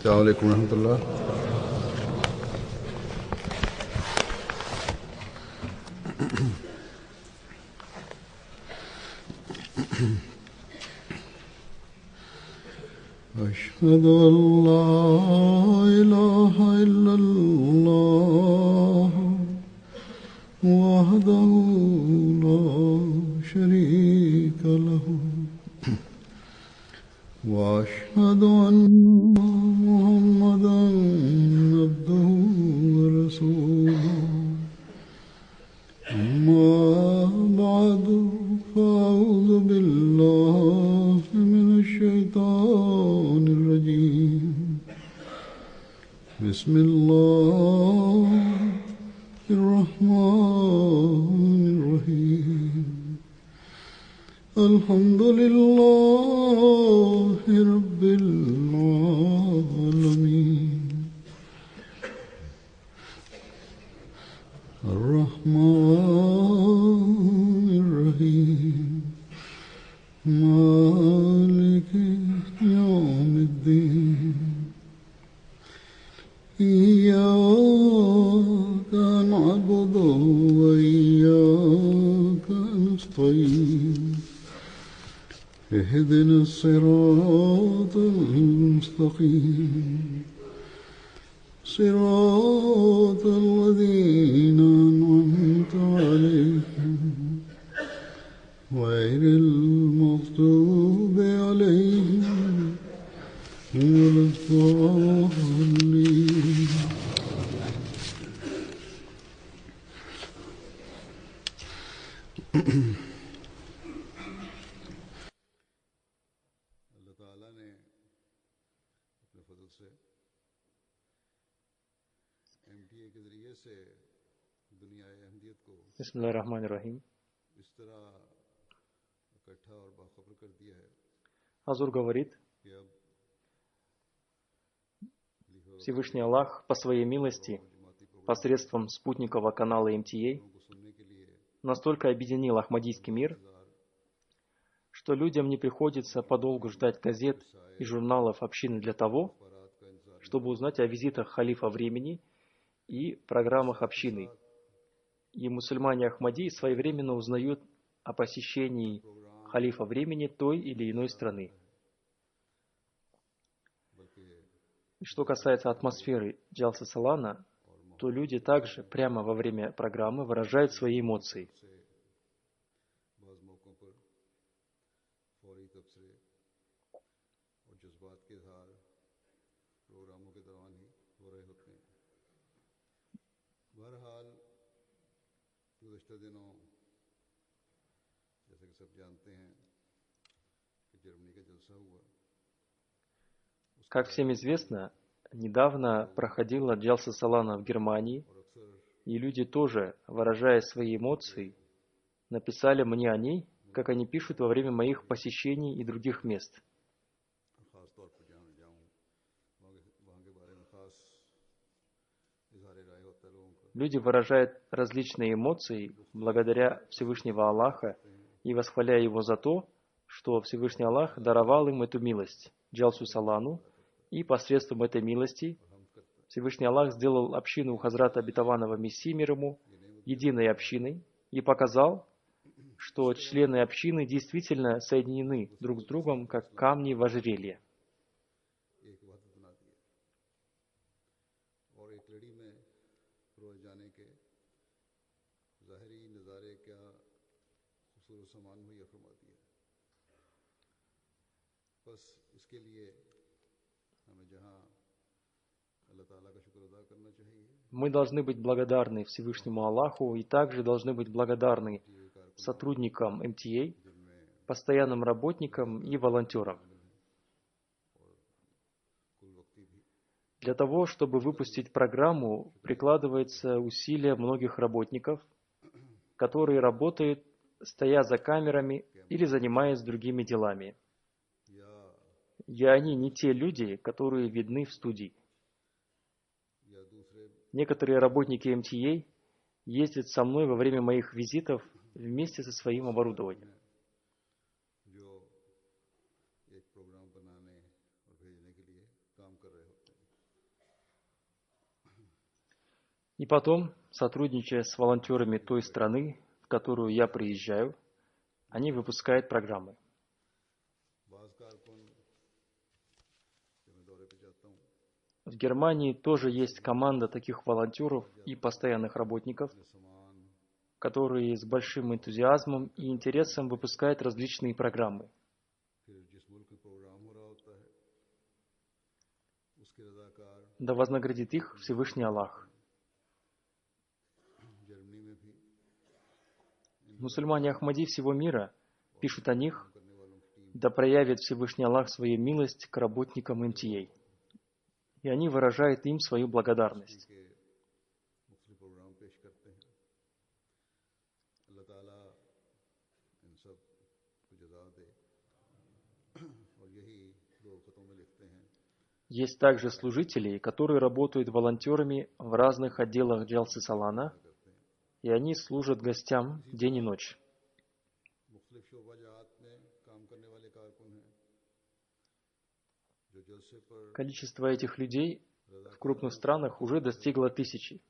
अस्सलाम वालेकुम रहमतुल्लाह। أشهد أن لا إله إلا الله وحده لا شريك له وأشهد أن محمدا عبده ورسوله أما بعد فأعوذ بالله من الشيطان الرجيم بسم الله الرحمن الرحيم الحمد لله رب العالمين الرحمن الرحيم مالك يوم الدين إياك نعبد وإياك نستعين اهدنا الصراط المستقيم صراط الذين أنعمت عليهم غير المغضوب عليهم ولا الضالين. Бисмиллахир-рахманир-рахим. Азур говорит: Всевышний Аллах по своей милости посредством спутникового канала МТА настолько объединил Ахмадийский мир, что людям не приходится подолгу ждать газет и журналов общины для того, чтобы узнать о визитах халифа времени и программах общины. И мусульмане Ахмади своевременно узнают о посещении халифа времени той или иной страны. И что касается атмосферы Джалса Салана, то люди также прямо во время программы выражают свои эмоции. Как всем известно, недавно проходила Джалса Салана в Германии, и люди тоже, выражая свои эмоции, написали мне о ней, как они пишут во время моих посещений и других мест. Люди выражают различные эмоции благодаря Всевышнего Аллаха и восхваляя Его за то, что Всевышний Аллах даровал им эту милость, Джалсу Салану, и посредством этой милости Всевышний Аллах сделал общину Хазрата Обетованного Мессии мир ему единой общиной и показал, что члены общины действительно соединены друг с другом, как камни в ожерелье. Мы должны быть благодарны Всевышнему Аллаху и также должны быть благодарны сотрудникам МТА, постоянным работникам и волонтерам. Для того, чтобы выпустить программу, прикладывается усилия многих работников, которые работают, стоя за камерами или занимаясь другими делами. И они не те люди, которые видны в студии. Некоторые работники МТА ездят со мной во время моих визитов вместе со своим оборудованием. И потом, сотрудничая с волонтерами той страны, в которую я приезжаю, они выпускают программы. В Германии тоже есть команда таких волонтеров и постоянных работников, которые с большим энтузиазмом и интересом выпускают различные программы. Да вознаградит их Всевышний Аллах. Мусульмане Ахмади всего мира пишут о них, да проявит Всевышний Аллах свою милость к работникам МТА. И они выражают им свою благодарность. Есть также служители, которые работают волонтерами в разных отделах Джалсы Салана, и они служат гостям день и ночь. Количество этих людей в крупных странах уже достигло 1000.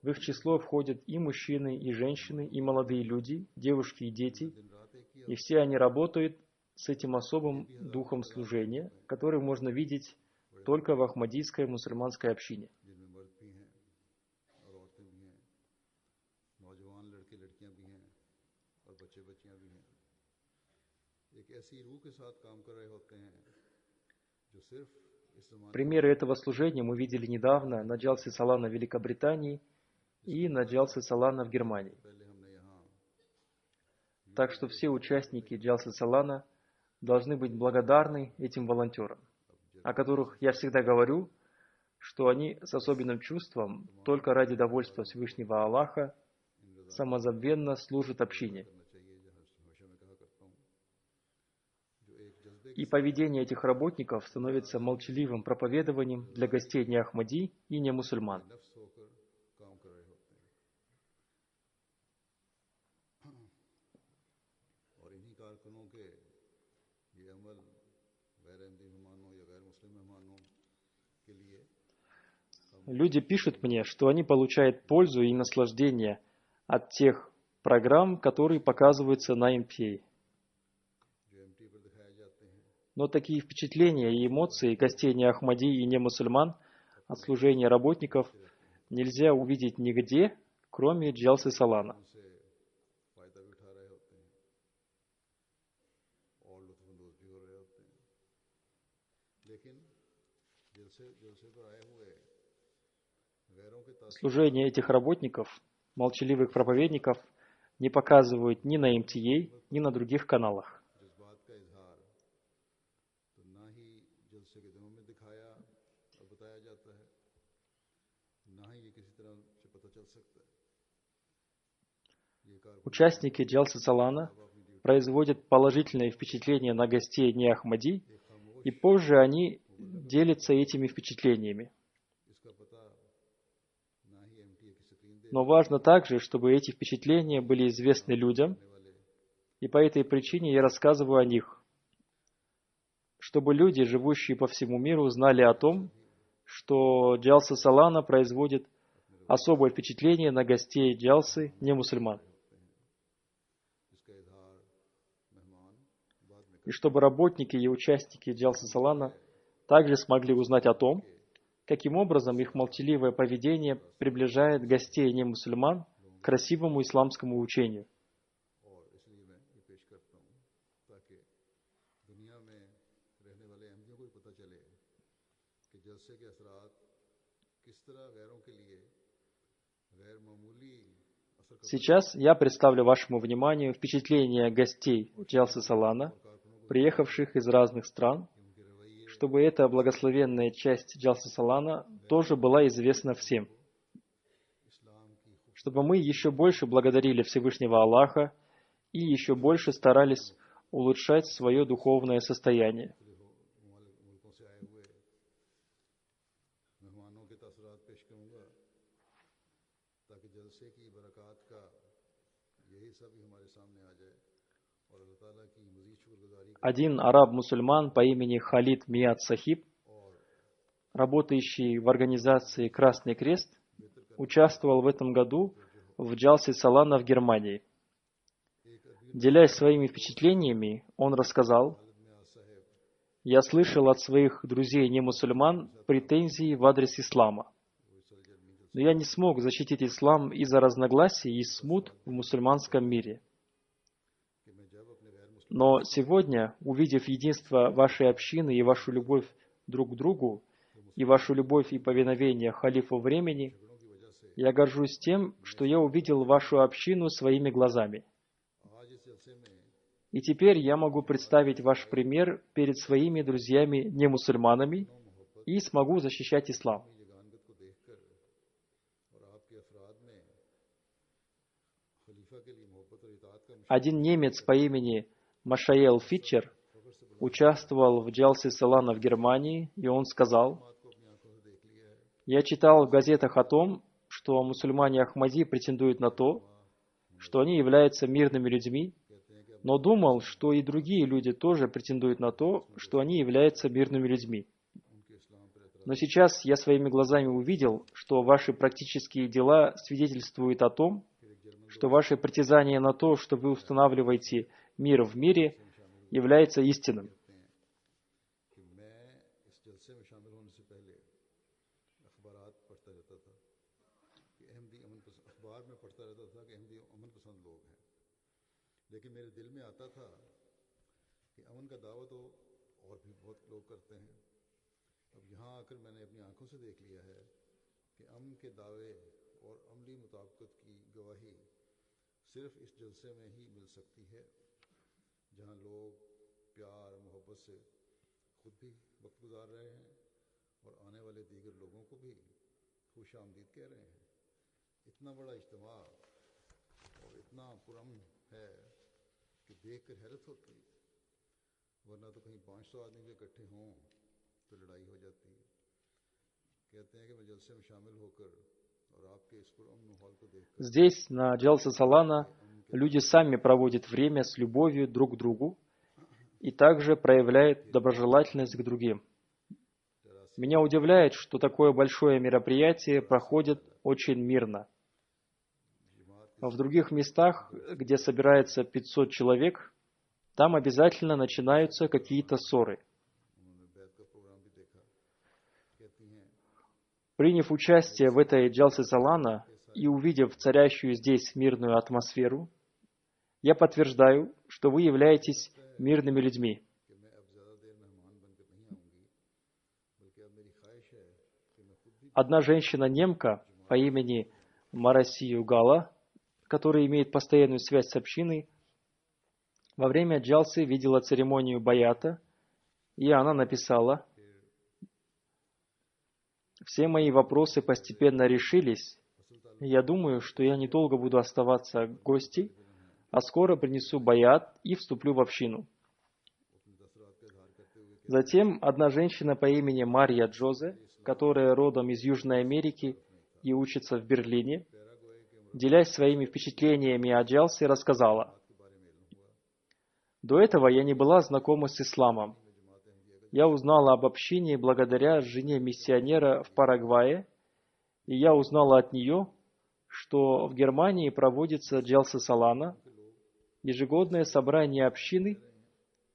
В их число входят и мужчины, и женщины, и молодые люди, девушки и дети, и все они работают с этим особым духом служения, который можно видеть только в ахмадийской мусульманской общине. Примеры этого служения мы видели недавно на Джалсе Салана в Великобритании и на Джалсе Салана в Германии. Так что все участники Джалсе Салана должны быть благодарны этим волонтерам, о которых я всегда говорю, что они с особенным чувством, только ради довольства Всевышнего Аллаха, самозабвенно служат общине. И поведение этих работников становится молчаливым проповедованием для гостей не Ахмади и не мусульман. Люди пишут мне, что они получают пользу и наслаждение от тех программ, которые показываются на МТА. Но такие впечатления и эмоции гостей не Ахмади и не мусульман от служения работников нельзя увидеть нигде, кроме Джалсы Салана. Служение этих работников, молчаливых проповедников, не показывают ни на МТА, ни на других каналах. Участники Джалсы Салана производят положительное впечатление на гостей не Ахмади, и позже они делятся этими впечатлениями. Но важно также, чтобы эти впечатления были известны людям, и по этой причине я рассказываю о них, чтобы люди, живущие по всему миру, знали о том, что Джалса Салана производит особое впечатление на гостей Джалсы не мусульман. И чтобы работники и участники Джалсы Салана также смогли узнать о том, каким образом их молчаливое поведение приближает гостей не мусульман к красивому исламскому учению. Сейчас я представлю вашему вниманию впечатления гостей Джалсы Салана, приехавших из разных стран, чтобы эта благословенная часть Джалсы Салана тоже была известна всем. Чтобы мы еще больше благодарили Всевышнего Аллаха и еще больше старались улучшать свое духовное состояние. Один араб-мусульман по имени Халид Миад Сахиб, работающий в организации «Красный крест», участвовал в этом году в Джалсе Салана в Германии. Делясь своими впечатлениями, он рассказал: «Я слышал от своих друзей-не-мусульман претензии в адрес ислама. Но я не смог защитить ислам из-за разногласий и смут в мусульманском мире. Но сегодня, увидев единство вашей общины и вашу любовь друг к другу, и вашу любовь и повиновение халифу времени, я горжусь тем, что я увидел вашу общину своими глазами. И теперь я могу представить ваш пример перед своими друзьями-не-мусульманами и смогу защищать ислам». Один немец по имени Машаэл Фитчер участвовал в Джалсе Салана в Германии, и он сказал: «Я читал в газетах о том, что мусульмане Ахмади претендуют на то, что они являются мирными людьми, но думал, что и другие люди тоже претендуют на то, что они являются мирными людьми. Но сейчас я своими глазами увидел, что ваши практические дела свидетельствуют о том, что ваше притязание на то, что вы устанавливаете мир в мире, является истинным». Здесь, на Джалсе Салана, люди сами проводят время с любовью друг к другу и также проявляют доброжелательность к другим. Меня удивляет, что такое большое мероприятие проходит очень мирно. В других местах, где собирается 500 человек, там обязательно начинаются какие-то ссоры. Приняв участие в этой Джалсе Салана и увидев царящую здесь мирную атмосферу, я подтверждаю, что вы являетесь мирными людьми. Одна женщина-немка по имени Марасию Гала, которая имеет постоянную связь с общиной, во время Джалсы видела церемонию баята, и она написала: «Все мои вопросы постепенно решились. Я думаю, что я недолго буду оставаться гостей, а скоро принесу баят и вступлю в общину». Затем одна женщина по имени Мария Джозе, которая родом из Южной Америки и учится в Берлине, делясь своими впечатлениями о Джалсе, рассказала: «До этого я не была знакома с исламом. Я узнала об общине благодаря жене миссионера в Парагвае, и я узнала от нее, что в Германии проводится Джалса Салана, ежегодное собрание общины,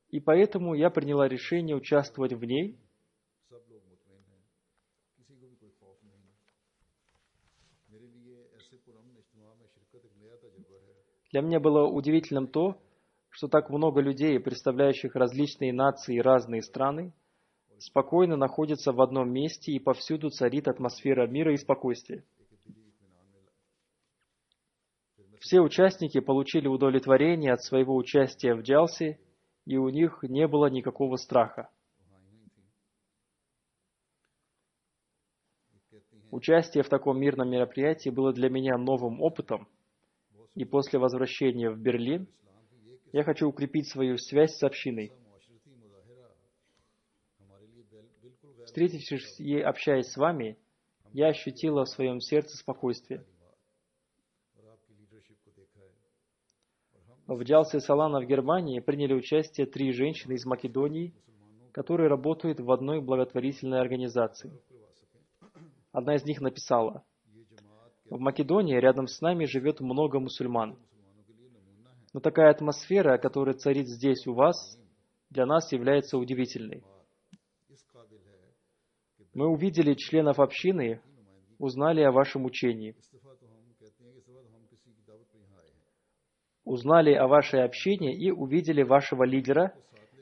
и поэтому я приняла решение участвовать в ней». Для меня было удивительным то, что так много людей, представляющих различные нации и разные страны, спокойно находятся в одном месте и повсюду царит атмосфера мира и спокойствия. Все участники получили удовлетворение от своего участия в Джалсе, и у них не было никакого страха. Участие в таком мирном мероприятии было для меня новым опытом, и после возвращения в Берлин я хочу укрепить свою связь с общиной. Встретившись и общаясь с вами, я ощутила в своем сердце спокойствие. В Джалсе Салана в Германии приняли участие 3 женщины из Македонии, которые работают в одной благотворительной организации. Одна из них написала: «В Македонии рядом с нами живет много мусульман. Но такая атмосфера, которая царит здесь у вас, для нас является удивительной. Мы увидели членов общины, узнали о вашем учении, узнали о вашей общине и увидели вашего лидера,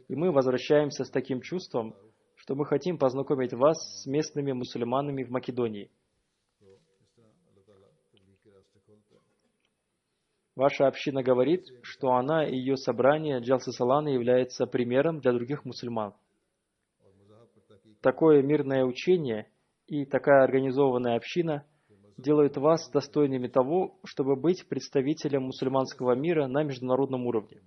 и мы возвращаемся с таким чувством, что мы хотим познакомить вас с местными мусульманами в Македонии. Ваша община говорит, что она и ее собрание Джалса Салана является примером для других мусульман. Такое мирное учение и такая организованная община делают вас достойными того, чтобы быть представителем мусульманского мира на международном уровне.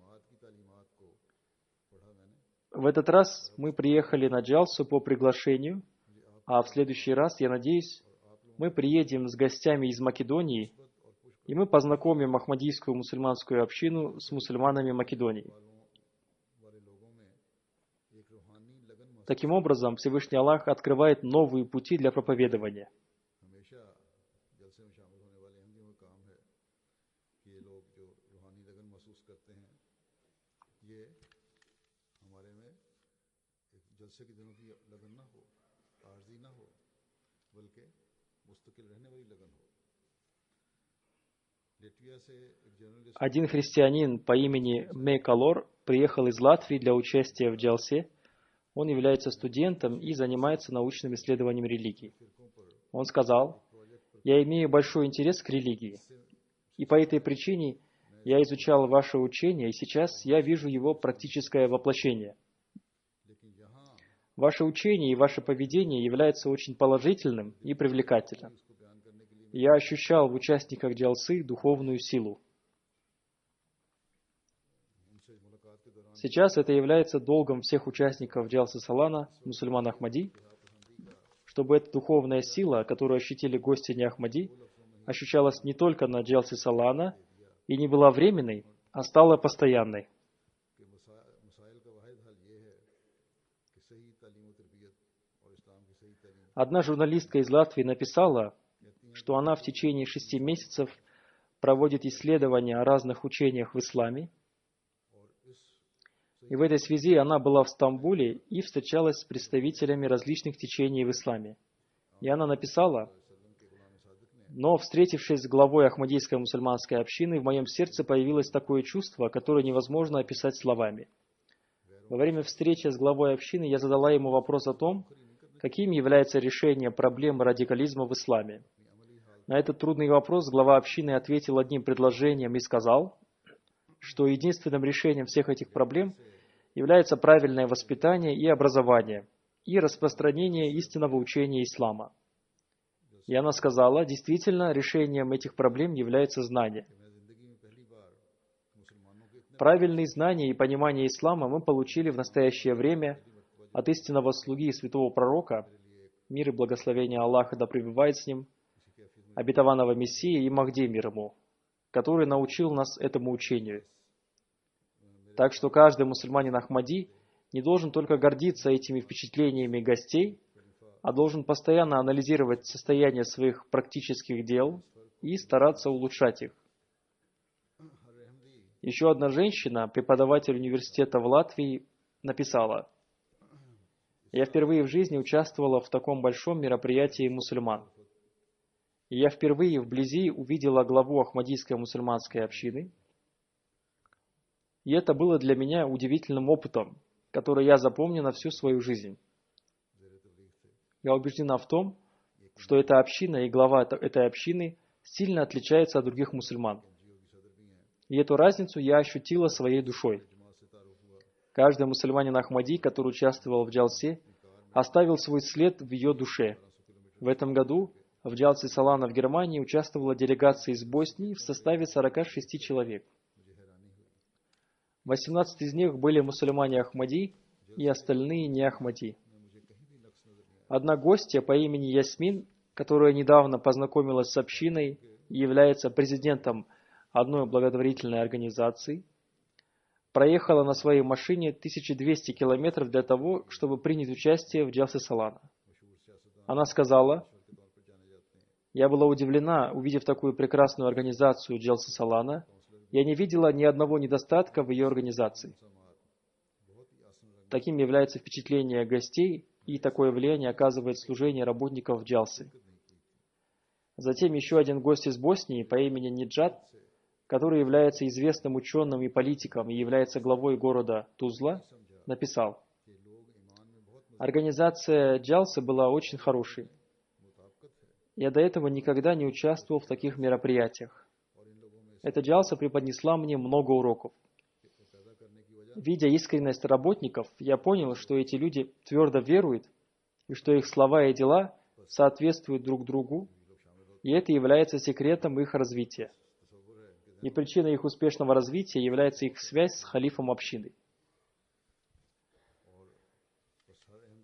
В этот раз мы приехали на Джалсу по приглашению, а в следующий раз, я надеюсь, мы приедем с гостями из Македонии, и мы познакомим Ахмадийскую мусульманскую общину с мусульманами Македонии. Таким образом, Всевышний Аллах открывает новые пути для проповедования. Один христианин по имени Мейкалор приехал из Латвии для участия в Джалсе. Он является студентом и занимается научным исследованием религии. Он сказал: «Я имею большой интерес к религии, и по этой причине я изучал ваше учение, и сейчас я вижу его практическое воплощение. Ваше учение и ваше поведение является очень положительным и привлекательным. Я ощущал в участниках Джалсы духовную силу. Сейчас это является долгом всех участников Джалсы Салана, мусульман Ахмади, чтобы эта духовная сила, которую ощутили гости не Ахмади, ощущалась не только на Джалсе Салана и не была временной, а стала постоянной. Одна журналистка из Латвии написала, что она в течение 6 месяцев проводит исследования о разных учениях в исламе. И в этой связи она была в Стамбуле и встречалась с представителями различных течений в исламе. И она написала: «Но, встретившись с главой Ахмадийской мусульманской общины, в моем сердце появилось такое чувство, которое невозможно описать словами. Во время встречи с главой общины я задала ему вопрос о том, каким является решение проблемы радикализма в исламе. На этот трудный вопрос глава общины ответил одним предложением и сказал, что единственным решением всех этих проблем является правильное воспитание и образование, и распространение истинного учения ислама. И она сказала: действительно, решением этих проблем является знание. Правильные знания и понимание ислама мы получили в настоящее время от истинного слуги и святого пророка, мир и благословение Аллаха да пребывает с ним, обетованного Мессии и Махди мир ему, который научил нас этому учению. Так что каждый мусульманин Ахмади не должен только гордиться этими впечатлениями гостей, а должен постоянно анализировать состояние своих практических дел и стараться улучшать их. Еще одна женщина, преподаватель университета в Латвии, написала: «Я впервые в жизни участвовала в таком большом мероприятии мусульман. И я впервые вблизи увидела главу Ахмадийской мусульманской общины. И это было для меня удивительным опытом, который я запомню на всю свою жизнь. Я убеждена в том, что эта община и глава этой общины сильно отличаются от других мусульман. И эту разницу я ощутила своей душой. Каждый мусульманин Ахмади, который участвовал в Джалсе, оставил свой след в ее душе. В этом году в Джалсе Салана в Германии участвовала делегация из Боснии в составе 46 человек. 18 из них были мусульмане Ахмади и остальные не Ахмади. Одна гостья по имени Ясмин, которая недавно познакомилась с общиной и является президентом одной благотворительной организации, проехала на своей машине 1200 километров для того, чтобы принять участие в Джалсе Салана. Она сказала: «Я была удивлена, увидев такую прекрасную организацию Джалсе Салана. Я не видела ни одного недостатка в ее организации». Таким является впечатление гостей, и такое влияние оказывает служение работников Джалсы. Затем еще один гость из Боснии по имени Ниджат, который является известным ученым и политиком и является главой города Тузла, написал: «Организация Джалсы была очень хорошей. Я до этого никогда не участвовал в таких мероприятиях. Эта Джалса преподнесла мне много уроков. Видя искренность работников, я понял, что эти люди твердо веруют, и что их слова и дела соответствуют друг другу, и это является секретом их развития. И причиной их успешного развития является их связь с халифом общины».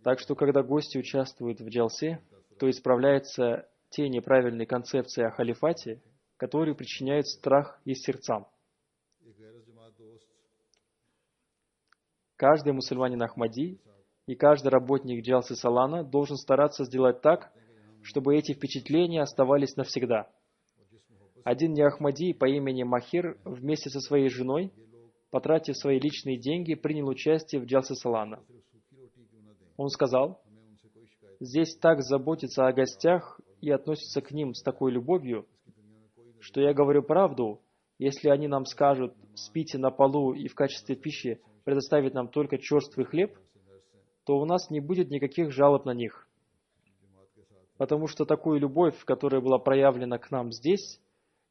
Так что, когда гости участвуют в джалсе, то исправляются те неправильные концепции о халифате, которые причиняют страх их сердцам. Каждый мусульманин Ахмади и каждый работник Джалсы Салана должен стараться сделать так, чтобы эти впечатления оставались навсегда. Один неахмади по имени Махир вместе со своей женой, потратив свои личные деньги, принял участие в Джалсе Салана. Он сказал: «Здесь так заботятся о гостях и относятся к ним с такой любовью, что я говорю правду, если они нам скажут: спите на полу и в качестве пищи предоставить нам только черствый хлеб, то у нас не будет никаких жалоб на них. Потому что такую любовь, которая была проявлена к нам здесь,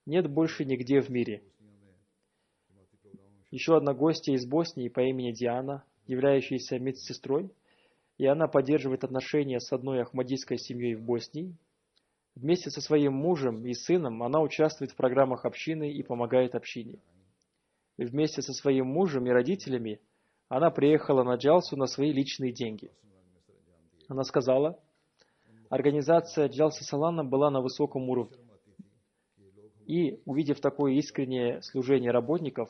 нет больше нигде в мире». Еще одна гостья из Боснии по имени Диана, являющаяся медсестрой, и она поддерживает отношения с одной ахмадийской семьей в Боснии. Вместе со своим мужем и сыном она участвует в программах общины и помогает общине. И вместе со своим мужем и родителями она приехала на Джалсу на свои личные деньги. Она сказала: «Организация Джалсы Салана была на высоком уровне. И, увидев такое искреннее служение работников,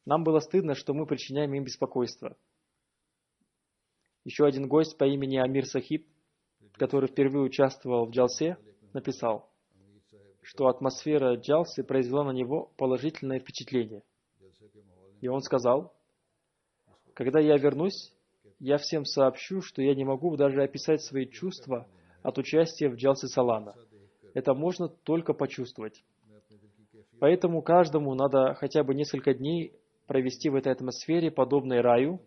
нам было стыдно, что мы причиняем им беспокойство». Еще один гость по имени Амир Сахиб, который впервые участвовал в Джалсе, написал, что атмосфера Джалсы произвела на него положительное впечатление. И он сказал: «Когда я вернусь, я всем сообщу, что я не могу даже описать свои чувства от участия в Джалсе Салана. Это можно только почувствовать. Поэтому каждому надо хотя бы несколько дней провести в этой атмосфере, подобной раю,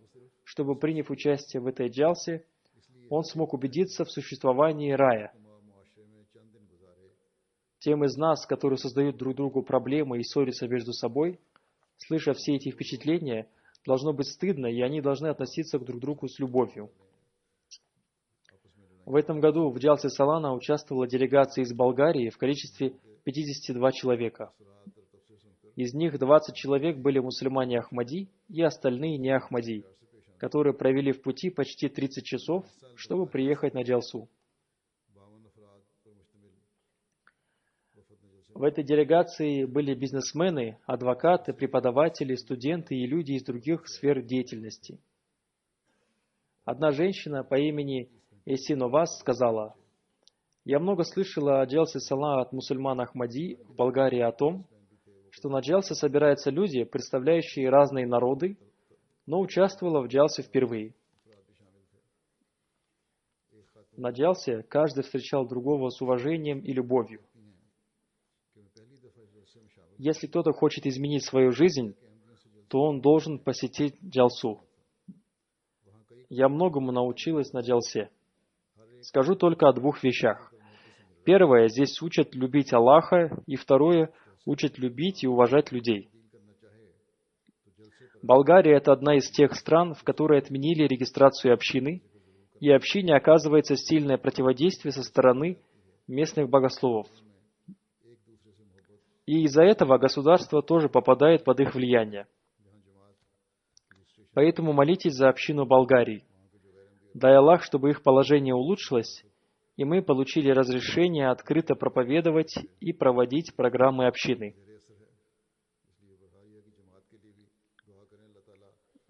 чтобы, приняв участие в этой джалсе, он смог убедиться в существовании рая. Тем из нас, которые создают друг другу проблемы и ссорятся между собой, слыша все эти впечатления, должно быть стыдно, и они должны относиться друг к другу с любовью». В этом году в Джалсе Салана участвовала делегация из Болгарии в количестве 52 человека. Из них 20 человек были мусульмане Ахмади и остальные не Ахмади, которые провели в пути почти 30 часов, чтобы приехать на Джалсу. В этой делегации были бизнесмены, адвокаты, преподаватели, студенты и люди из других сфер деятельности. Одна женщина по имени Эсин Овас сказала: «Я много слышала о Джалсе Салана от мусульман Ахмади в Болгарии о том, что на Джалсе собираются люди, представляющие разные народы, но участвовала в Джалсе впервые. На Джалсе каждый встречал другого с уважением и любовью. Если кто-то хочет изменить свою жизнь, то он должен посетить Джалсу. Я многому научилась на Джалсе. Скажу только о двух вещах. Первое, здесь учат любить Аллаха, и второе, учат любить и уважать людей. Болгария – это одна из тех стран, в которой отменили регистрацию общины, и общине оказывается сильное противодействие со стороны местных богословов. И из-за этого государство тоже попадает под их влияние. Поэтому молитесь за общину Болгарии. Дай Аллах, чтобы их положение улучшилось, и мы получили разрешение открыто проповедовать и проводить программы общины.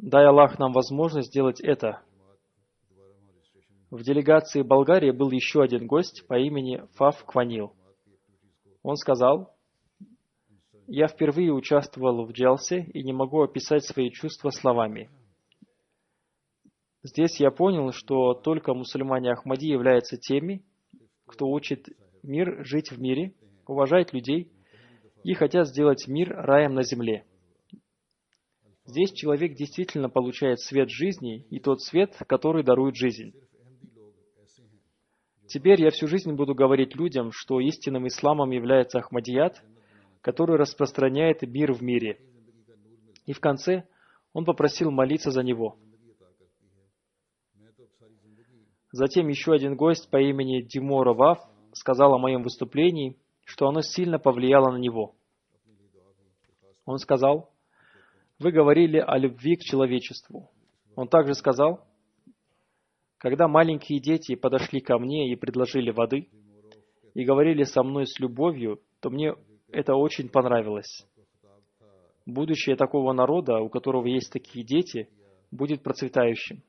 Дай Аллах нам возможность сделать это. В делегации Болгарии был еще один гость по имени Фаф Кванил. Он сказал: «Я впервые участвовал в джалсе и не могу описать свои чувства словами. Здесь я понял, что только мусульмане Ахмади являются теми, кто учит мир жить в мире, уважает людей и хотят сделать мир раем на земле. Здесь человек действительно получает свет жизни и тот свет, который дарует жизнь. Теперь я всю жизнь буду говорить людям, что истинным исламом является Ахмадият, который распространяет мир в мире». И в конце он попросил молиться за него. Затем еще один гость по имени Димора Ваф сказал о моем выступлении, что оно сильно повлияло на него. Он сказал: «Вы говорили о любви к человечеству». Он также сказал: «Когда маленькие дети подошли ко мне и предложили воды, и говорили со мной с любовью, то мне это очень понравилось. Будущее такого народа, у которого есть такие дети, будет процветающим».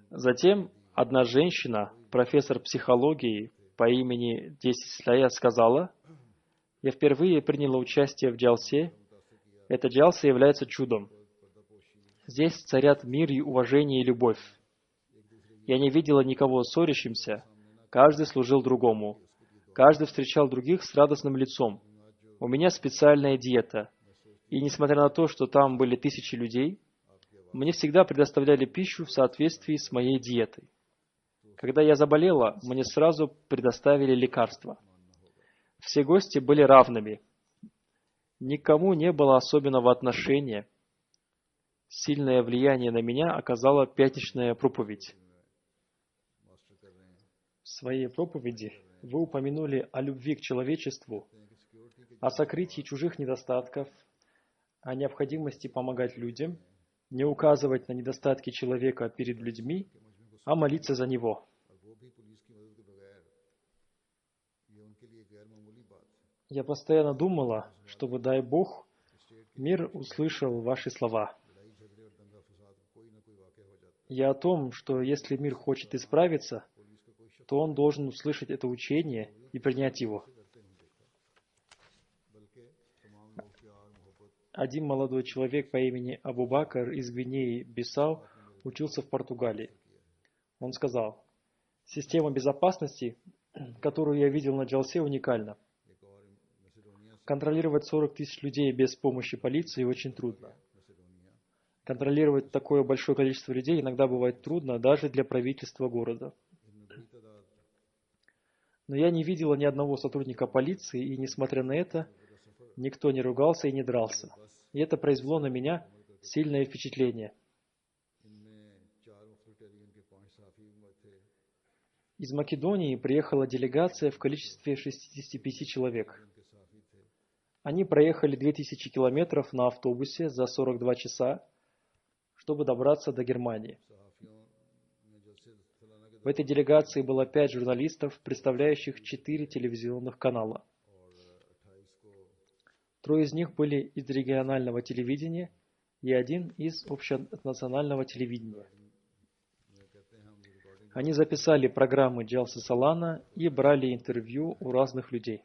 Затем одна женщина, профессор психологии по имени Десислая, сказала: «Я впервые приняла участие в джалсе. Эта джалса является чудом. Здесь царят мир и уважение и любовь. Я не видела никого ссорящимся. Каждый служил другому. Каждый встречал других с радостным лицом. У меня специальная диета. И несмотря на то, что там были тысячи людей, мне всегда предоставляли пищу в соответствии с моей диетой. Когда я заболела, мне сразу предоставили лекарства. Все гости были равными. Никому не было особенного отношения. Сильное влияние на меня оказала пятничная проповедь. В своей проповеди вы упомянули о любви к человечеству, о сокрытии чужих недостатков, о необходимости помогать людям, не указывать на недостатки человека перед людьми, а молиться за него. Я постоянно думала, чтобы, дай Бог, мир услышал ваши слова. Я о том, что если мир хочет исправиться, то он должен услышать это учение и принять его. Один молодой человек по имени Абу Бакр из Гвинеи Бисау учился в Португалии. Он сказал: «Система безопасности, которую я видел на джалсе, уникальна. Контролировать 40 тысяч людей без помощи полиции очень трудно. Контролировать такое большое количество людей иногда бывает трудно даже для правительства города. Но я не видела ни одного сотрудника полиции, и, несмотря на это, никто не ругался и не дрался. И это произвело на меня сильное впечатление». Из Македонии приехала делегация в количестве 65 человек. Они проехали 2000 километров на автобусе за 42 часа, чтобы добраться до Германии. В этой делегации было 5 журналистов, представляющих 4 телевизионных канала. 3 из них были из регионального телевидения и 1 из общенационального телевидения. Они записали программы Джалсы Салана и брали интервью у разных людей.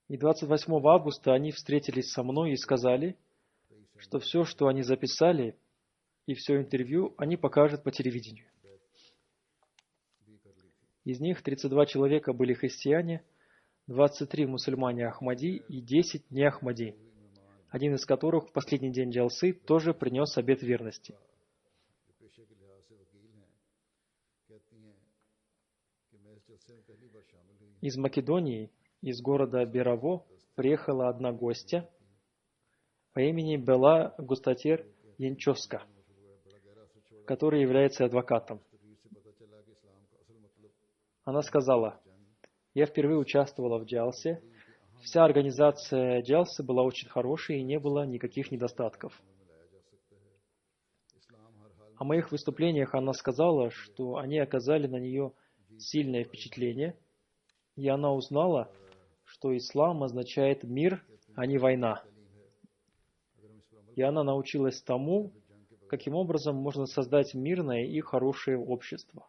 И 28 августа они встретились со мной и сказали, что все, что они записали, и все интервью они покажут по телевидению. Из них 32 человека были христиане, 23 мусульмане Ахмади и 10 не Ахмади, один из которых в последний день джалсы тоже принес обет верности. Из Македонии, из города Бераво, приехала одна гостья по имени Бела Густатер Янчовска, который является адвокатом. Она сказала: «Я впервые участвовала в джалсе. Вся организация джалсы была очень хорошей и не было никаких недостатков. О моих выступлениях она сказала, что они оказали на нее сильное впечатление, и она узнала, что ислам означает мир, а не война. И она научилась тому, каким образом можно создать мирное и хорошее общество.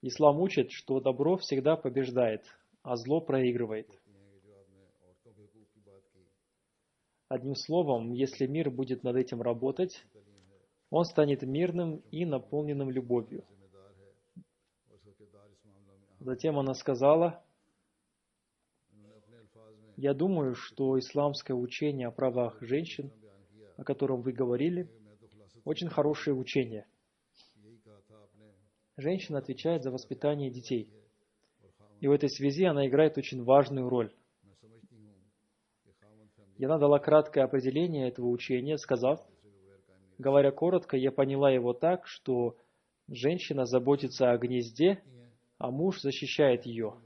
Ислам учит, что добро всегда побеждает, а зло проигрывает. Одним словом, если мир будет над этим работать, он станет мирным и наполненным любовью». Затем она сказала: «Я думаю, что исламское учение о правах женщин, о котором вы говорили, очень хорошее учение. Женщина отвечает за воспитание детей, и в этой связи она играет очень важную роль». И она дала краткое определение этого учения, сказав: «Говоря коротко, я поняла его так, что женщина заботится о гнезде, а муж защищает ее.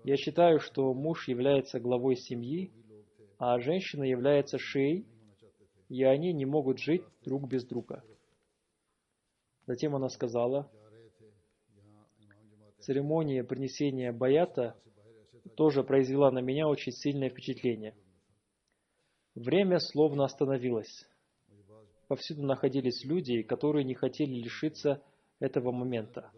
Я считаю, что муж является главой семьи, а женщина является шеей, и они не могут жить друг без друга». Затем она сказала: «Церемония принесения баята тоже произвела на меня очень сильное впечатление. Время словно остановилось. Повсюду находились люди, которые не хотели лишиться этого момента.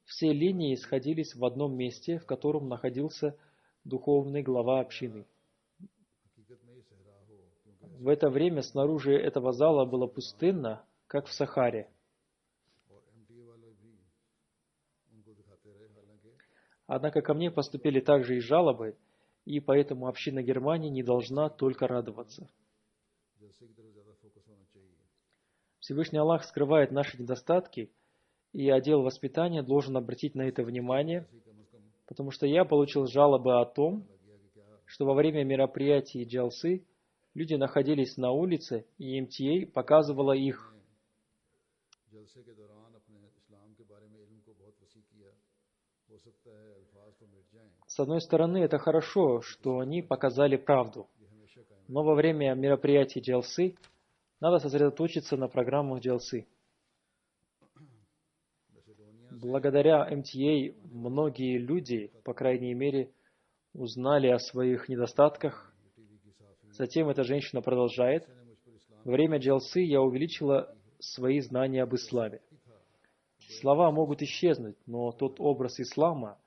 Все линии сходились в одном месте, в котором находился духовный глава общины. В это время снаружи этого зала было пустынно, как в Сахаре. Однако ко мне поступили также и жалобы, и поэтому община Германии не должна только радоваться. Всевышний Аллах скрывает наши недостатки, и отдел воспитания должен обратить на это внимание, потому что я получил жалобы о том, что во время мероприятий джалсы люди находились на улице, и МТА показывала их. С одной стороны, это хорошо, что они показали правду, но во время мероприятий джалсы надо сосредоточиться на программах джалсы. Благодаря МТА многие люди, по крайней мере, узнали о своих недостатках. Затем эта женщина продолжает: «Во время джалсы я увеличила свои знания об исламе. Слова могут исчезнуть, но тот образ ислама,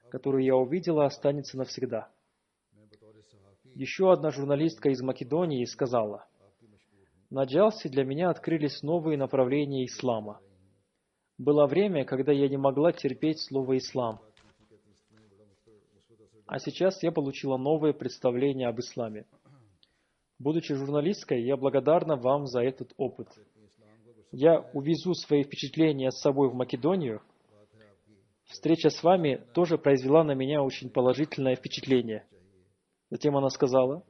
который я увидела, останется навсегда». Еще одна журналистка из Македонии сказала: «На джалсе для меня открылись новые направления ислама. Было время, когда я не могла терпеть слово «ислам». А сейчас я получила новое представление об исламе. Будучи журналисткой, я благодарна вам за этот опыт. Я увезу свои впечатления с собой в Македонию. Встреча с вами тоже произвела на меня очень положительное впечатление». Затем она сказала: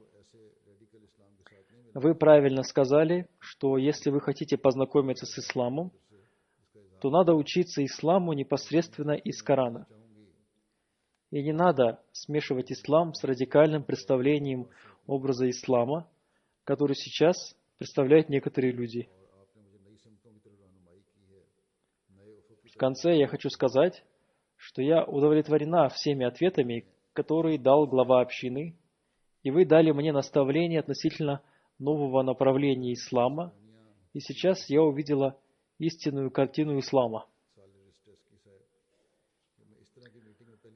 «Вы правильно сказали, что если вы хотите познакомиться с исламом, то надо учиться исламу непосредственно из Корана. И не надо смешивать ислам с радикальным представлением образа ислама, который сейчас представляют некоторые люди». В конце я хочу сказать, что я удовлетворена всеми ответами, которые дал глава общины, и вы дали мне наставление относительно нового направления ислама, и сейчас я увидела истинную картину ислама.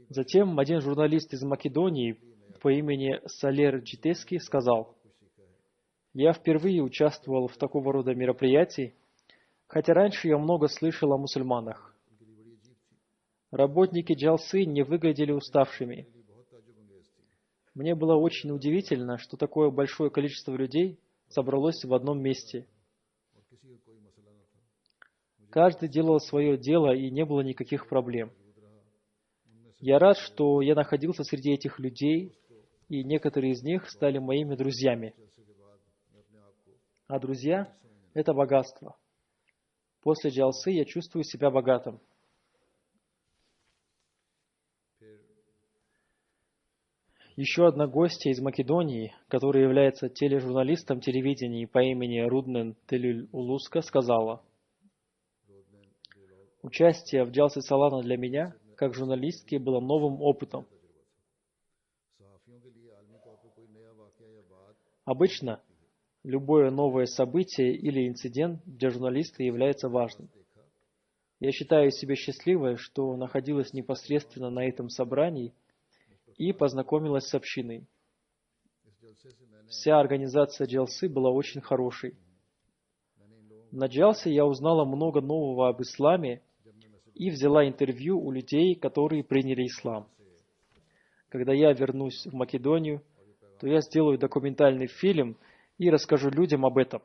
Затем один журналист из Македонии по имени Салер Джитески сказал: «Я впервые участвовал в такого рода мероприятии, хотя раньше я много слышал о мусульманах. Работники джалсы не выглядели уставшими. Мне было очень удивительно, что такое большое количество людей собралось в одном месте. Каждый делал свое дело, и не было никаких проблем. Я рад, что я находился среди этих людей, и некоторые из них стали моими друзьями. А друзья – это богатство. После джалсы я чувствую себя богатым. Еще одна гостья из Македонии, которая является тележурналистом телевидения по имени Руднен Телюл-Улуска, сказала: «Участие в Джалсе Салана для меня, как журналистки, было новым опытом. Обычно любое новое событие или инцидент для журналиста является важным. Я считаю себя счастливой, что находилась непосредственно на этом собрании и познакомилась с общиной. Вся организация джалсы была очень хорошей. На джалсе я узнала много нового об исламе и взяла интервью у людей, которые приняли ислам. Когда я вернусь в Македонию, то я сделаю документальный фильм и расскажу людям об этом».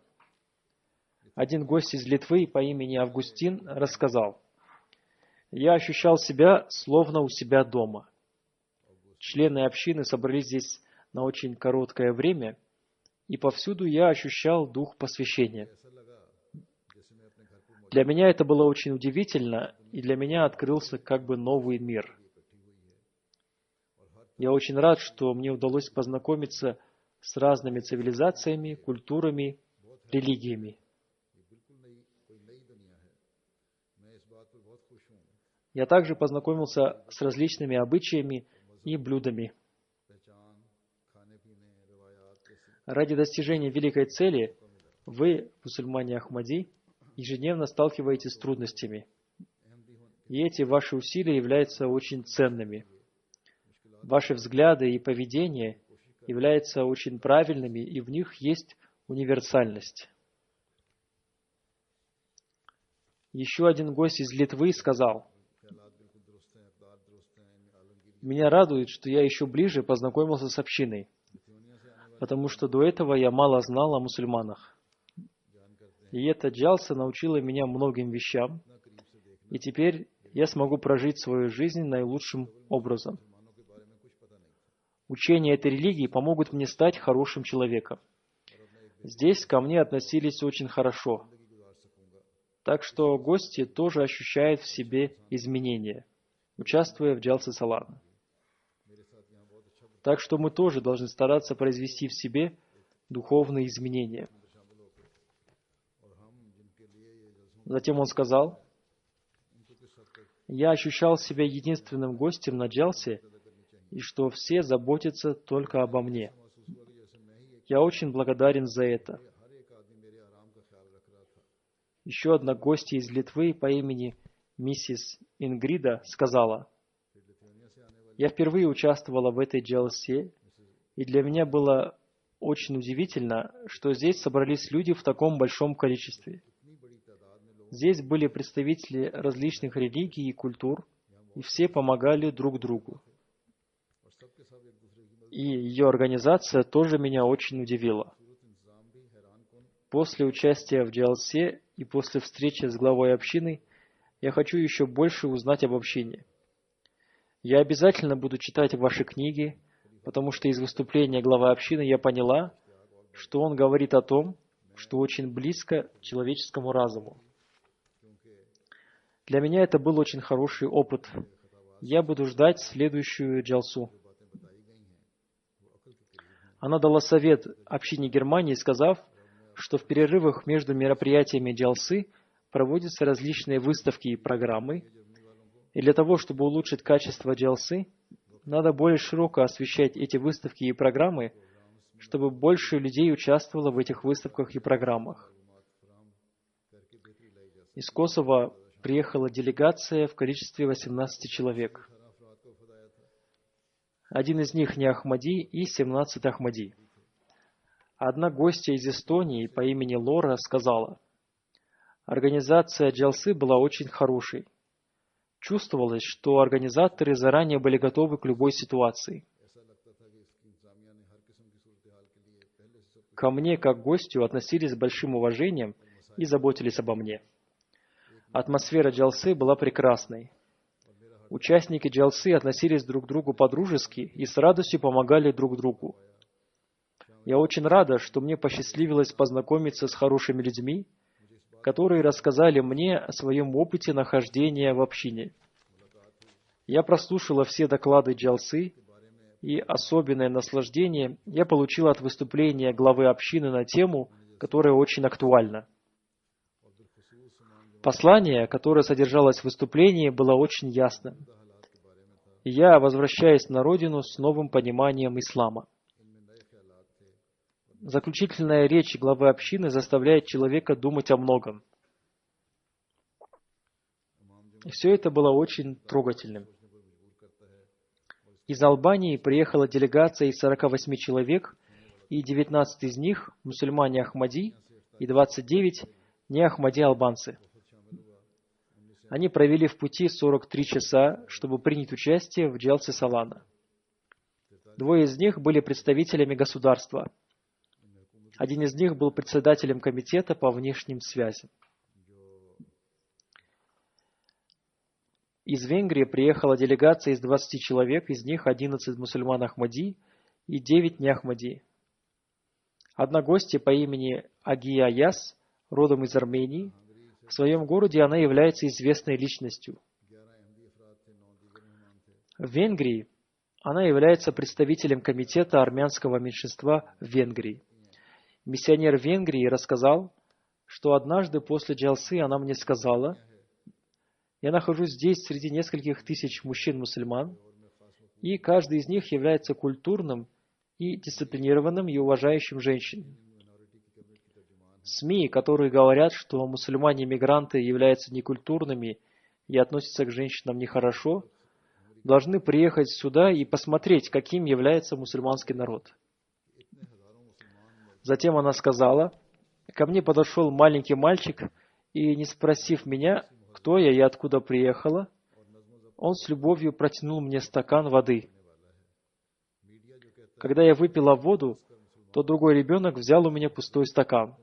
Один гость из Литвы по имени Августин рассказал: «Я ощущал себя словно у себя дома. Члены общины собрались здесь на очень короткое время, и повсюду я ощущал дух посвящения. Для меня это было очень удивительно, и для меня открылся как бы новый мир. Я очень рад, что мне удалось познакомиться с разными цивилизациями, культурами, религиями. Я также познакомился с различными обычаями и блюдами. Ради достижения великой цели вы, мусульмане Ахмади, ежедневно сталкиваетесь с трудностями. И эти ваши усилия являются очень ценными. Ваши взгляды и поведение являются очень правильными, и в них есть универсальность». Еще один гость из Литвы сказал: «Меня радует, что я еще ближе познакомился с общиной, потому что до этого я мало знал о мусульманах. И эта джалса научила меня многим вещам, и теперь я смогу прожить свою жизнь наилучшим образом. Учения этой религии помогут мне стать хорошим человеком. Здесь ко мне относились очень хорошо. Так что гости тоже ощущают в себе изменения, участвуя в Джалсе Салана. Так что мы тоже должны стараться произвести в себе духовные изменения». Затем он сказал: «Я ощущал себя единственным гостем на Джалсе, и что все заботятся только обо мне. Я очень благодарен за это». Еще одна гостья из Литвы по имени миссис Ингрида сказала: «Я впервые участвовала в этой джалсе, и для меня было очень удивительно, что здесь собрались люди в таком большом количестве. Здесь были представители различных религий и культур, и все помогали друг другу. И ее организация тоже меня очень удивила. После участия в джалсе и после встречи с главой общины я хочу еще больше узнать об общине. Я обязательно буду читать ваши книги, потому что из выступления главы общины я поняла, что он говорит о том, что очень близко человеческому разуму. Для меня это был очень хороший опыт. Я буду ждать следующую джалсу». Она дала совет общине Германии, сказав, что в перерывах между мероприятиями джалсы проводятся различные выставки и программы, и для того, чтобы улучшить качество джалсы, надо более широко освещать эти выставки и программы, чтобы больше людей участвовало в этих выставках и программах. Из Косово приехала делегация в количестве 18 человек. Один из них не Ахмади и 17 Ахмади. Одна гостья из Эстонии по имени Лора сказала: «Организация джалсы была очень хорошей. Чувствовалось, что организаторы заранее были готовы к любой ситуации. ко мне как гостю относились с большим уважением и заботились обо мне. Атмосфера джалсы была прекрасной. Участники джалсы относились друг к другу по-дружески и с радостью помогали друг другу. Я очень рада, что мне посчастливилось познакомиться с хорошими людьми, которые рассказали мне о своем опыте нахождения в общине. Я прослушала все доклады джалсы, и особенное наслаждение я получила от выступления главы общины на тему, которая очень актуальна. Послание, которое содержалось в выступлении, было очень ясным. И я возвращаюсь на родину с новым пониманием ислама. Заключительная речь главы общины заставляет человека думать о многом. И все это было очень трогательным. Из Албании приехала делегация из 48 человек, и 19 из них – мусульмане Ахмади, и 29 – не Ахмади-албанцы. Они провели в пути 43 часа, чтобы принять участие в джалсе Салана. Двое из них были представителями государства. Один из них был председателем комитета по внешним связям. Из Венгрии приехала делегация из 20 человек, из них 11 мусульман Ахмади и 9 не Ахмади. Одна гостья по имени Агия Яс, родом из Армении, в своем городе она является известной личностью. В Венгрии она является представителем комитета армянского меньшинства в Венгрии. Миссионер Венгрии рассказал, что однажды после джалсы она мне сказала: «Я нахожусь здесь среди нескольких тысяч мужчин-мусульман, и каждый из них является культурным и дисциплинированным и уважающим женщин. СМИ, которые говорят, что мусульмане-мигранты являются некультурными и относятся к женщинам нехорошо, должны приехать сюда и посмотреть, каким является мусульманский народ». Затем она сказала: «Ко мне подошел маленький мальчик, и, не спросив меня, кто я и откуда приехала, он с любовью протянул мне стакан воды. Когда я выпила воду, то другой ребенок взял у меня пустой стакан.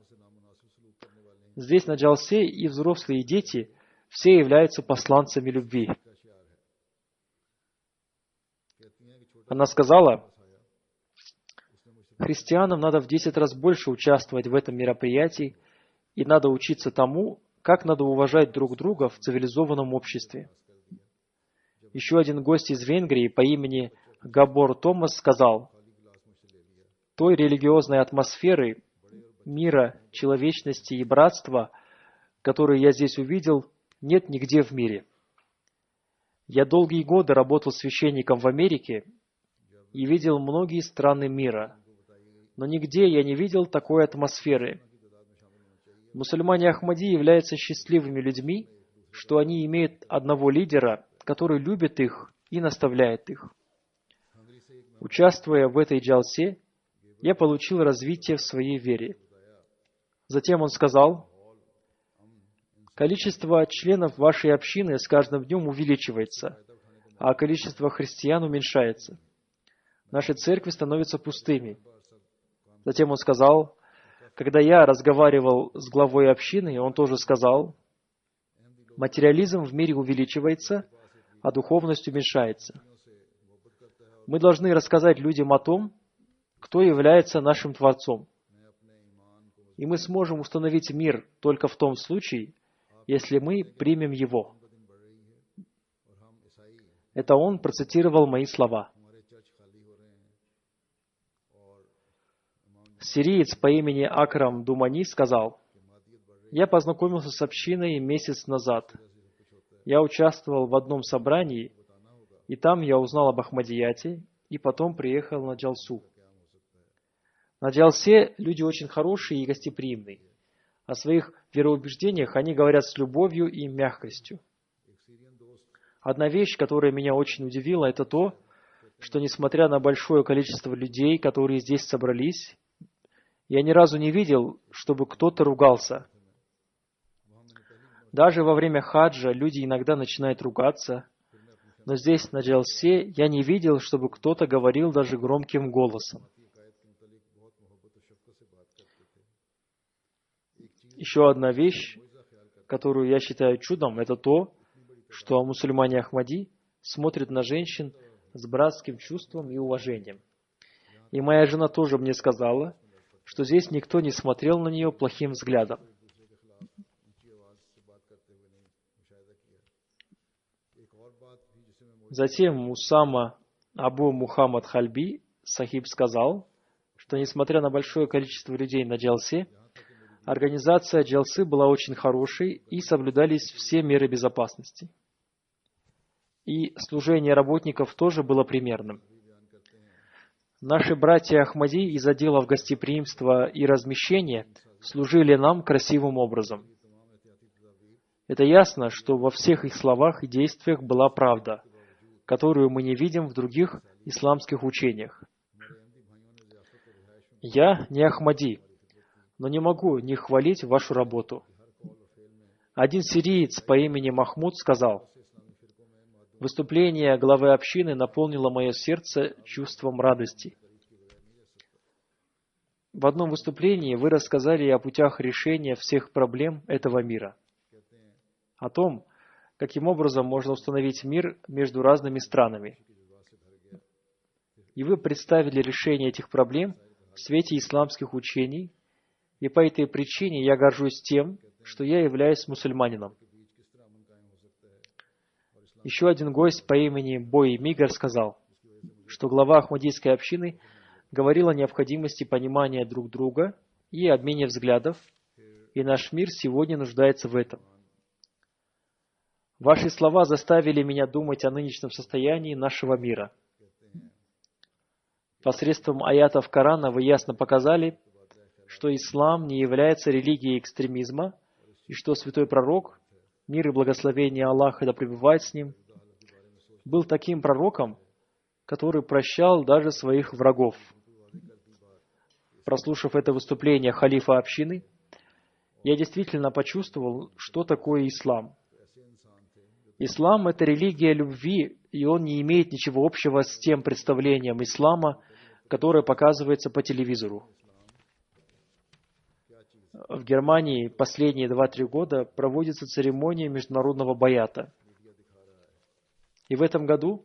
Здесь на джалсе и взрослые, и дети все являются посланцами любви». Она сказала: «Христианам надо в 10 раз больше участвовать в этом мероприятии, и надо учиться тому, как надо уважать друг друга в цивилизованном обществе». Еще один гость из Венгрии по имени Габор Томас сказал: «Той религиозной атмосферы, мира, человечности и братства, которые я здесь увидел, нет нигде в мире. Я долгие годы работал священником в Америке и видел многие страны мира, но нигде я не видел такой атмосферы. Мусульмане Ахмади являются счастливыми людьми, что они имеют одного лидера, который любит их и наставляет их. Участвуя в этой джалсе, я получил развитие в своей вере». Затем он сказал: «Количество членов вашей общины с каждым днем увеличивается, а количество христиан уменьшается. Наши церкви становятся пустыми». Затем он сказал: «Когда я разговаривал с главой общины, он тоже сказал: материализм в мире увеличивается, а духовность уменьшается. Мы должны рассказать людям о том, кто является нашим Творцом. И мы сможем установить мир только в том случае, если мы примем его». Это он процитировал мои слова. Сириец по имени Акрам Думани сказал: «Я познакомился с общиной месяц назад. Я участвовал в одном собрании, и там я узнал об Ахмадияте, и потом приехал на джалсу. На джалсе люди очень хорошие и гостеприимные. О своих вероубеждениях они говорят с любовью и мягкостью. Одна вещь, которая меня очень удивила, это то, что несмотря на большое количество людей, которые здесь собрались, я ни разу не видел, чтобы кто-то ругался. Даже во время хаджа люди иногда начинают ругаться, но здесь, на джалсе, я не видел, чтобы кто-то говорил даже громким голосом. Еще одна вещь, которую я считаю чудом, это то, что мусульмане Ахмади смотрят на женщин с братским чувством и уважением. И моя жена тоже мне сказала, что здесь никто не смотрел на нее плохим взглядом. Затем Усама Абу Мухаммад Хальби Сахиб сказал, что несмотря на большое количество людей на джалсе, организация джалсы была очень хорошей и соблюдались все меры безопасности. И служение работников тоже было примерным. Наши братья Ахмади из отделов гостеприимства и размещения служили нам красивым образом. Это ясно, что во всех их словах и действиях была правда, которую мы не видим в других исламских учениях. Я не Ахмади, но не могу не хвалить вашу работу. Один сириец по имени Махмуд сказал: «Выступление главы общины наполнило мое сердце чувством радости. В одном выступлении вы рассказали о путях решения всех проблем этого мира, о том, каким образом можно установить мир между разными странами. И вы представили решение этих проблем в свете исламских учений, и по этой причине я горжусь тем, что я являюсь мусульманином». Еще один гость по имени Бой Мигар сказал, что глава Ахмадийской общины говорил о необходимости понимания друг друга и обмене взглядов, и наш мир сегодня нуждается в этом. Ваши слова заставили меня думать о нынешнем состоянии нашего мира. Посредством аятов Корана вы ясно показали, что ислам не является религией экстремизма, и что святой пророк, мир и благословение Аллаха да пребывает с ним, был таким пророком, который прощал даже своих врагов. Прослушав это выступление халифа общины, я действительно почувствовал, что такое ислам. Ислам – это религия любви, и он не имеет ничего общего с тем представлением ислама, которое показывается по телевизору. В Германии последние 2-3 года проводится церемония международного баята. И в этом году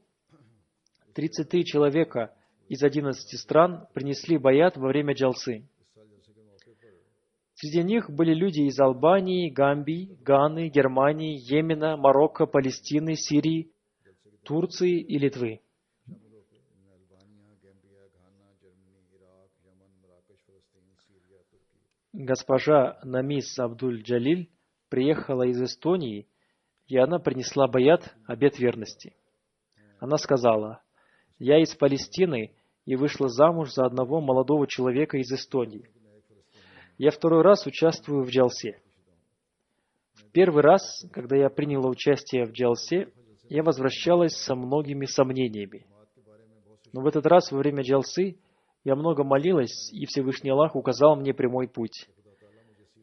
33 человека из 11 стран принесли баят во время джалсы. Среди них были люди из Албании, Гамбии, Ганы, Германии, Йемена, Марокко, Палестины, Сирии, Турции и Литвы. Госпожа Намис Абдуль-Джалиль приехала из Эстонии, и она принесла баят, обет верности. Она сказала: «Я из Палестины и вышла замуж за одного молодого человека из Эстонии. Я второй раз участвую в джалсе. В первый раз, когда я приняла участие в джалсе, я возвращалась со многими сомнениями. Но в этот раз во время джалсы я много молилась, и Всевышний Аллах указал мне прямой путь.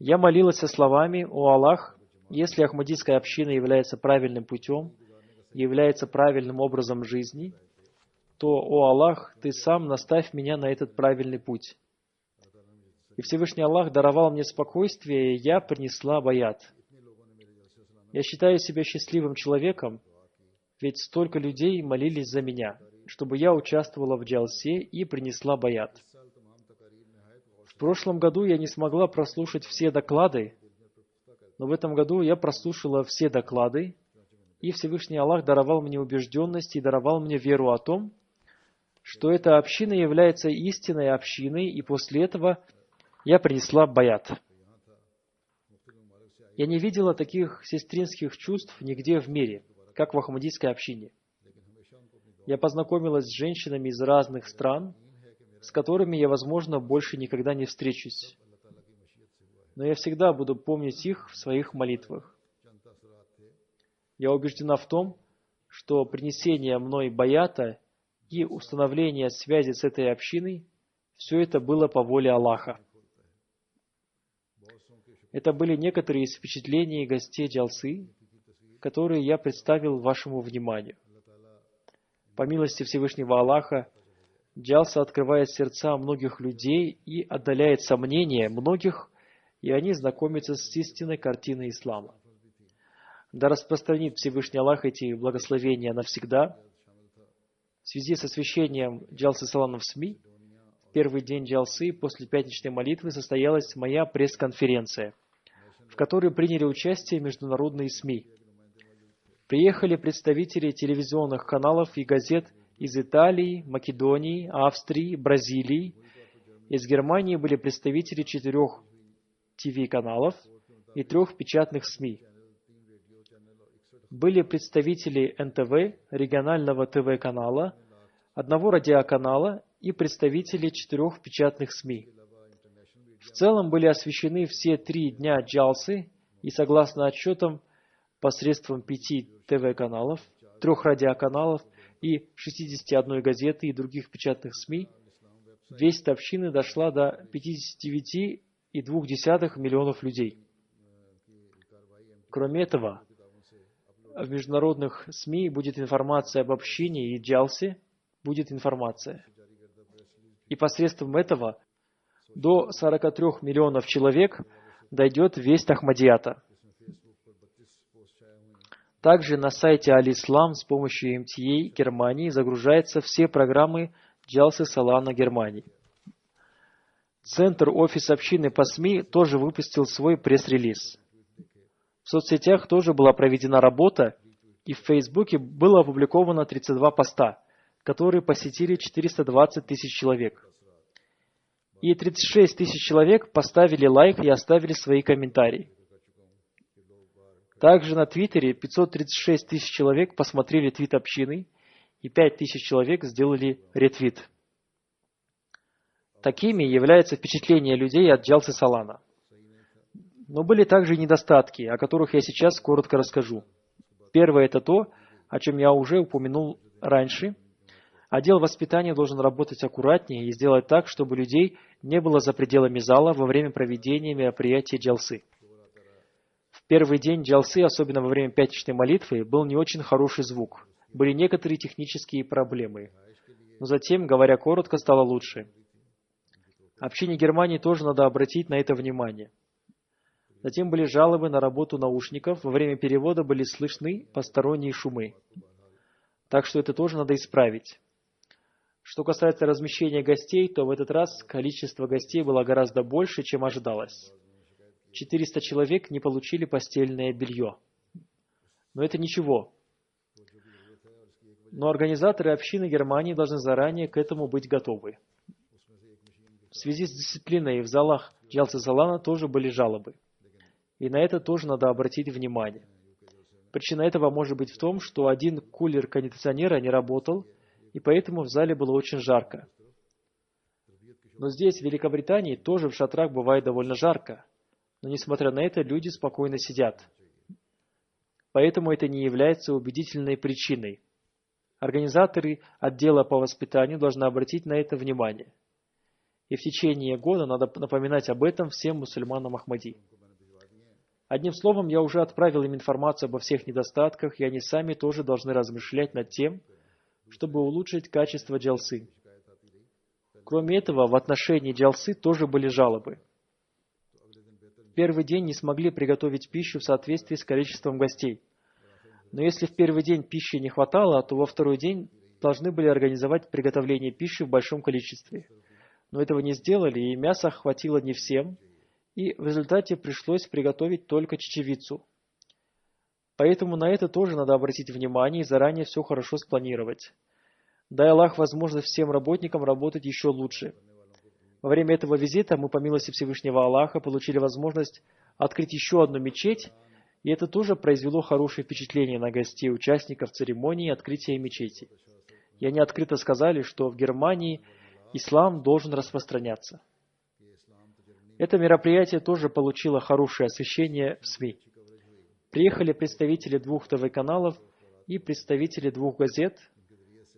Я молилась со словами: «О Аллах, если Ахмадийская община является правильным путем, является правильным образом жизни, то, о Аллах, Ты сам наставь меня на этот правильный путь». И Всевышний Аллах даровал мне спокойствие, и я принесла баят. Я считаю себя счастливым человеком, ведь столько людей молились за меня, чтобы я участвовала в джалсе и принесла баят. В прошлом году я не смогла прослушать все доклады, но в этом году я прослушала все доклады, и Всевышний Аллах даровал мне убежденность и даровал мне веру о том, что эта община является истинной общиной, и после этого я принесла баят. Я не видела таких сестринских чувств нигде в мире, как в Ахмадийской общине. Я познакомилась с женщинами из разных стран, с которыми я, возможно, больше никогда не встречусь. Но я всегда буду помнить их в своих молитвах. Я убеждена в том, что принесение мной баята и установление связи с этой общиной – все это было по воле Аллаха. Это были некоторые из впечатлений гостей джалсы, которые я представил вашему вниманию. По милости Всевышнего Аллаха, джалса открывает сердца многих людей и отдаляет сомнения многих и они знакомятся с истинной картиной ислама. Да распространит Всевышний Аллах эти благословения навсегда. В связи с освящением Джалсы Салана в СМИ, в первый день Джалсы после пятничной молитвы состоялась моя пресс-конференция, в которой приняли участие международные СМИ. Приехали представители телевизионных каналов и газет из Италии, Македонии, Австрии, Бразилии. Из Германии были представители 4 ТВ-каналов и 3 печатных СМИ. Были представители НТВ, регионального ТВ-канала, 1 радиоканала и представители 4 печатных СМИ. В целом были освещены все 3 дня Джалсы, и согласно отчетам, посредством 5 ТВ-каналов, 3 радиоканалов и 61 газеты и других печатных СМИ, весть общины дошла до 59,2 миллионов людей. Кроме этого, в международных СМИ будет информация об общине и Джалсе, будет информация. И посредством этого до 43 миллионов человек дойдет весть Ахмадията. Также на сайте Аль-Ислам с помощью МТА Германии загружаются все программы Джалсы Салана Германии. Центр офис общины по СМИ тоже выпустил свой пресс-релиз. В соцсетях тоже была проведена работа, и в Фейсбуке было опубликовано 32 поста, которые посетили 420 тысяч человек. И 36 тысяч человек поставили лайк и оставили свои комментарии. Также на Твиттере 536 тысяч человек посмотрели твит общины, и 5 тысяч человек сделали ретвит. Такими являются впечатления людей от Джалсы Салана. Но были также и недостатки, о которых я сейчас коротко расскажу. Первое – это то, о чем я уже упомянул раньше. Отдел воспитания должен работать аккуратнее и сделать так, чтобы людей не было за пределами зала во время проведения мероприятия Джалсы. В первый день Джалсы, особенно во время пятничной молитвы, был не очень хороший звук. Были некоторые технические проблемы. Но затем, говоря коротко, стало лучше. Общине Германии тоже надо обратить на это внимание. Затем были жалобы на работу наушников. Во время перевода были слышны посторонние шумы. Так что это тоже надо исправить. Что касается размещения гостей, то в этот раз количество гостей было гораздо больше, чем ожидалось. 400 человек не получили постельное белье. Но это ничего. Но организаторы общины Германии должны заранее к этому быть готовы. В связи с дисциплиной в залах Джалсы Салана тоже были жалобы. И на это тоже надо обратить внимание. Причина этого может быть в том, что один кулер кондиционера не работал, и поэтому в зале было очень жарко. Но здесь, в Великобритании, тоже в шатрах бывает довольно жарко. Но несмотря на это, люди спокойно сидят. Поэтому это не является убедительной причиной. Организаторы отдела по воспитанию должны обратить на это внимание. И в течение года надо напоминать об этом всем мусульманам Ахмади. Одним словом, я уже отправил им информацию обо всех недостатках, и они сами тоже должны размышлять над тем, чтобы улучшить качество джалсы. Кроме этого, в отношении джалсы тоже были жалобы. В первый день не смогли приготовить пищу в соответствии с количеством гостей. Но если в первый день пищи не хватало, то во второй день должны были организовать приготовление пищи в большом количестве. Но этого не сделали, и мяса хватило не всем, и в результате пришлось приготовить только чечевицу. Поэтому на это тоже надо обратить внимание и заранее все хорошо спланировать. Дай Аллах возможность всем работникам работать еще лучше. Во время этого визита мы, по милости Всевышнего Аллаха, получили возможность открыть еще одну мечеть, и это тоже произвело хорошее впечатление на гостей, участников церемонии открытия мечети. И они открыто сказали, что в Германии ислам должен распространяться. Это мероприятие тоже получило хорошее освещение в СМИ. Приехали представители 2 ТВ-каналов и представители 2 газет,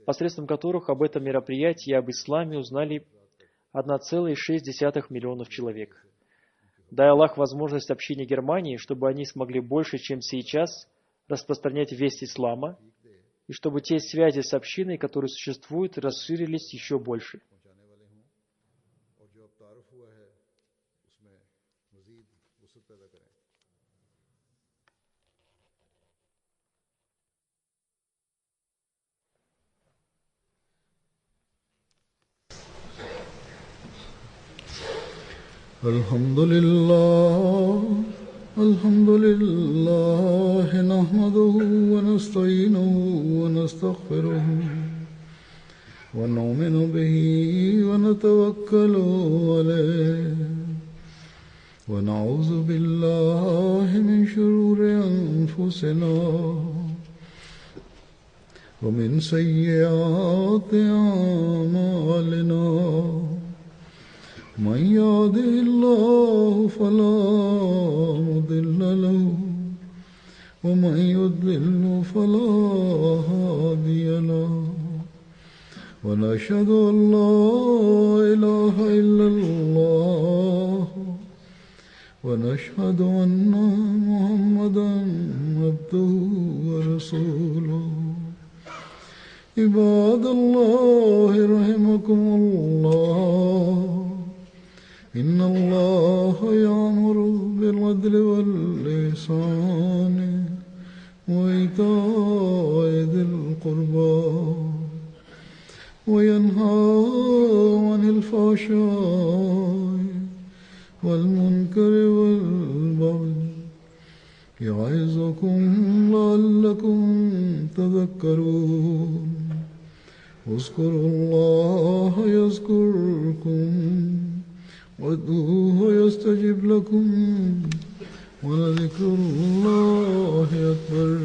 посредством которых об этом мероприятии и об исламе узнали 1,6 миллионов человек. Дай Аллах возможность общине Германии, чтобы они смогли больше, чем сейчас, распространять весть ислама, и чтобы те связи с общиной, которые существуют, расширились еще больше. الحمد لله الحمد لله نحمده ونستعينه ونستغفره ونؤمن به ونتوكل عليه ونعوذ بالله من شرور أنفسنا ومن سيئات أعمالنا من يهده الله فلا مضل له ومن يضلل فلا هادي له ونشهد أن لا إله إلا الله ونشهد أن محمدا عبده ورسوله عباد الله رحمكم الله إن الله يأمر بالعدل والإحسان وإيتاء ذي القربى وينهى عن الفحشاء والمنكر والبغي يعظكم لعلكم تذكرون اذكروا الله يذكركم وادعوه يستجب لكم ولذكر الله أكبر